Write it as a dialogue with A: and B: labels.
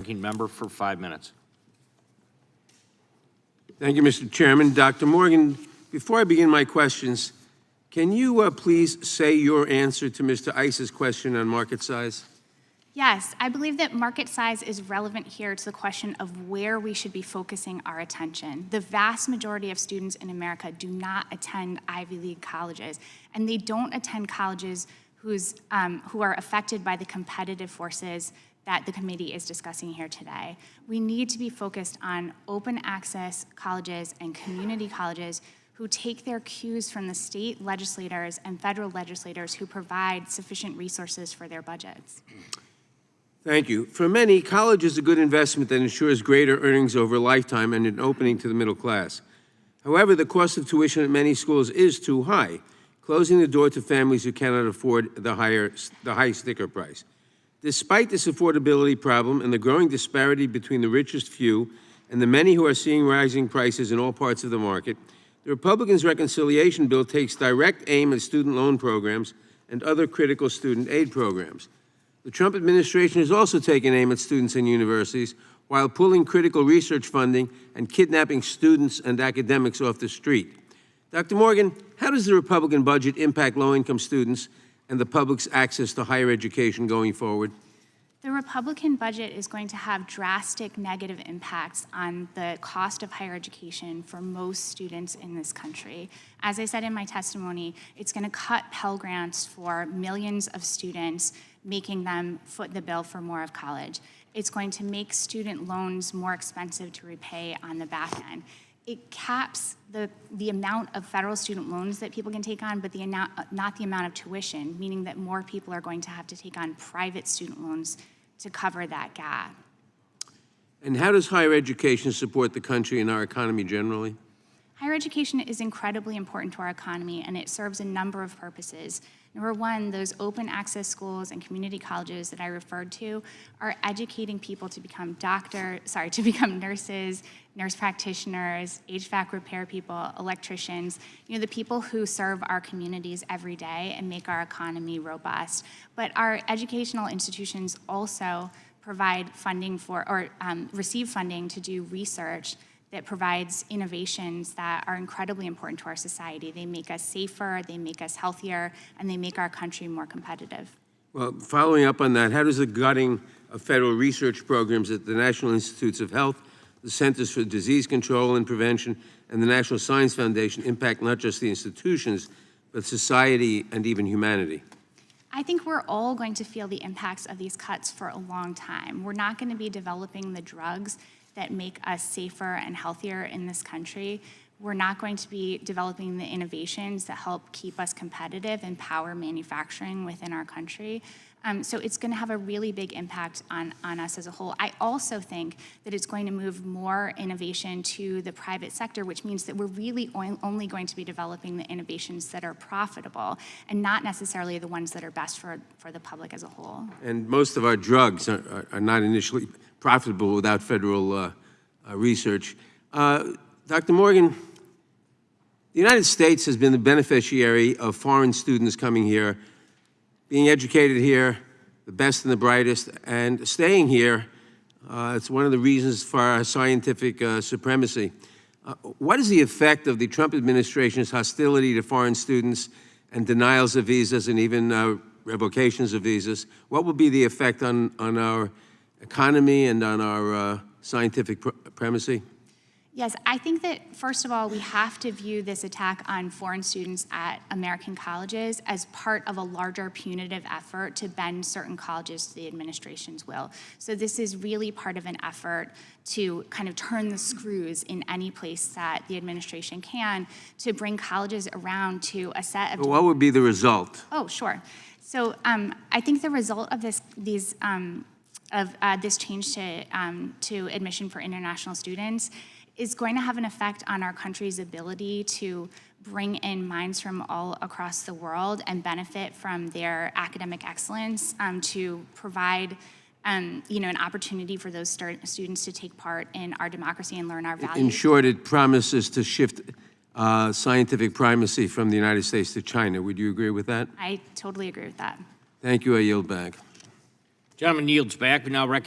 A: Ranking member for 5 minutes.
B: Thank you, Mr. Chairman. Dr. Morgan, before I begin my questions, can you please say your answer to Mr. Ice's question on market size?
C: Yes, I believe that market size is relevant here to the question of where we should be focusing our attention. The vast majority of students in America do not attend Ivy League colleges, and they don't attend colleges who are affected by the competitive forces that the committee is discussing here today. We need to be focused on open access colleges and community colleges who take their cues from the state legislators and federal legislators who provide sufficient resources for their budgets.
B: Thank you. For many, college is a good investment that ensures greater earnings over a lifetime and an opening to the middle class. However, the cost of tuition at many schools is too high, closing the door to families who cannot afford the high sticker price. Despite this affordability problem and the growing disparity between the richest few and the many who are seeing rising prices in all parts of the market, the Republicans' reconciliation bill takes direct aim at student loan programs and other critical student aid programs. The Trump administration has also taken aim at students and universities while pulling critical research funding and kidnapping students and academics off the street. Dr. Morgan, how does the Republican budget impact low-income students and the public's access to higher education going forward?
C: The Republican budget is going to have drastic negative impacts on the cost of higher education for most students in this country. As I said in my testimony, it's going to cut Pell Grants for millions of students, making them foot the bill for more of college. It's going to make student loans more expensive to repay on the back end. It caps the amount of federal student loans that people can take on, but not the amount of tuition, meaning that more people are going to have to take on private student loans to cover that gap.
B: And how does higher education support the country and our economy generally?
C: Higher education is incredibly important to our economy, and it serves a number of purposes. Number one, those open access schools and community colleges that I referred to are educating people to become nurses, nurse practitioners, HVAC repair people, electricians, the people who serve our communities every day and make our economy robust. But our educational institutions also provide funding for, or receive funding to do research that provides innovations that are incredibly important to our society. They make us safer, they make us healthier, and they make our country more competitive.
B: Well, following up on that, how does the gutting of federal research programs at the National Institutes of Health, the Centers for Disease Control and Prevention, and the National Science Foundation impact not just the institutions, but society and even humanity?
C: I think we're all going to feel the impacts of these cuts for a long time. We're not going to be developing the drugs that make us safer and healthier in this country. We're not going to be developing the innovations that help keep us competitive and power manufacturing within our country. So it's going to have a really big impact on us as a whole. I also think that it's going to move more innovation to the private sector, which means that we're really only going to be developing the innovations that are profitable and not necessarily the ones that are best for the public as a whole.
B: And most of our drugs are not initially profitable without federal research. Dr. Morgan, the United States has been the beneficiary of foreign students coming here, being educated here, the best and the brightest, and staying here. It's one of the reasons for our scientific supremacy. What is the effect of the Trump administration's hostility to foreign students and denials of visas and even revocations of visas? What will be the effect on our economy and on our scientific primacy?
C: Yes, I think that, first of all, we have to view this attack on foreign students at American colleges as part of a larger punitive effort to bend certain colleges to the administration's will. So this is really part of an effort to kind of turn the screws in any place that the administration can to bring colleges around to a set of—
B: But what would be the result?
C: Oh, sure. So I think the result of this change to admission for international students is going to have an effect on our country's ability to bring in minds from all across the world and benefit from their academic excellence, to provide an opportunity for those students to take part in our democracy and learn our values.
B: In short, it promises to shift scientific primacy from the United States to China. Would you agree with that?
C: I totally agree with that.
B: Thank you. I yield back.
A: Gentleman yields back. We now recognize